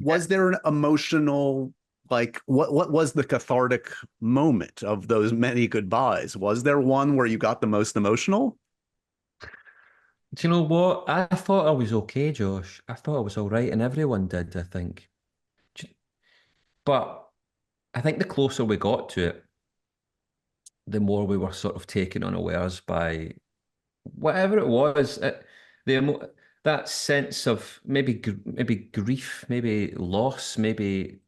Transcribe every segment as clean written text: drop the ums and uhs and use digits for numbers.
was there an emotional, like, what was the cathartic moment of those many goodbyes? Was there one where you got the most emotional? Do you know what? I thought I was okay, Josh. I thought I was all right, and everyone did, I think. But I think the closer we got to it, the more we were sort of taken unawares by whatever it was. That sense of maybe grief, maybe loss, maybe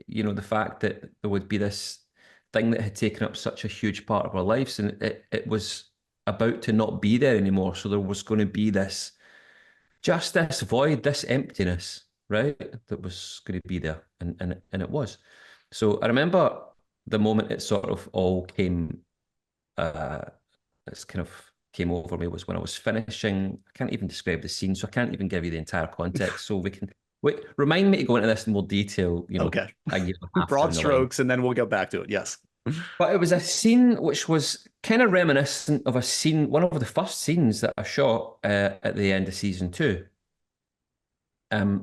the fact that there would be this thing that had taken up such a huge part of our lives, and it was about to not be there anymore. So there was going to be this void, this emptiness, right? That was going to be there, and it was. So I remember the moment it sort of all uh, it's kind of came over me was when I was finishing. I can't even describe the scene, so I can't even give you the entire context. So we can wait. Remind me to go into this in more detail. Okay. A year and a half Broad down the line. strokes, and then we'll go back to it. Yes. But it was a scene which was kind of reminiscent of a scene, one of the first scenes that I shot at the end of season 2,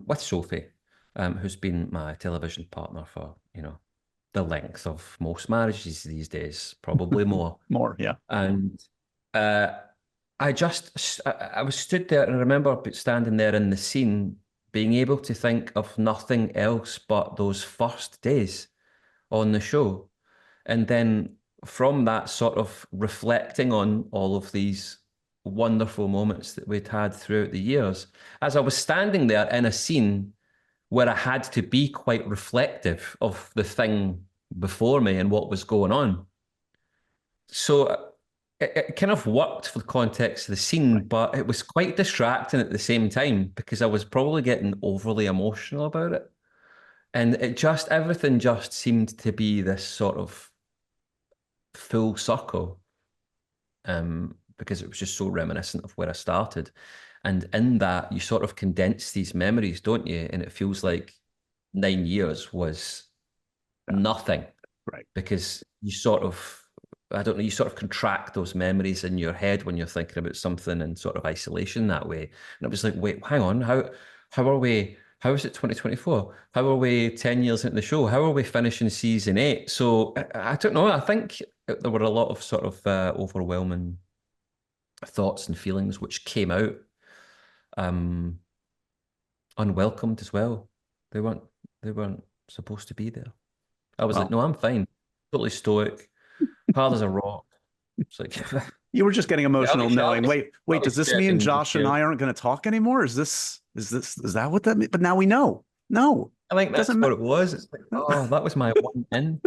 with Sophie, who's been my television partner for, the length of most marriages these days, probably more. More, yeah. And uh, I was stood there, and I remember standing there in the scene, being able to think of nothing else but those first days on the show. And then from that, sort of reflecting on all of these wonderful moments that we'd had throughout the years, as I was standing there in a scene where I had to be quite reflective of the thing before me and what was going on. So it kind of worked for the context of the scene, Right. but it was quite distracting at the same time because I was probably getting overly emotional about it. And everything just seemed to be this sort of full circle, because it was just so reminiscent of where I started. And in that, you sort of condense these memories, don't you? And it feels like 9 years was Yeah. nothing, Right. because I don't know, you sort of contract those memories in your head when you're thinking about something in sort of isolation that way. And it was like, wait, hang on, how is it 2024? How are we 10 years into the show? How are we finishing season 8? So I don't know. I think there were a lot of sort of overwhelming thoughts and feelings which came out um, unwelcomed as well. They weren't they weren't supposed to be there. I was like, Well, no, I'm fine. Totally stoic, hard as a rock. It's like, you were just getting yeah, emotional knowing, I'll wait, be does this mean stepping Josh and I aren't going to talk anymore? Is that what that means? But now we know. No, I think it that's doesn't what matter. it was. It's like, No. oh, that was my one in.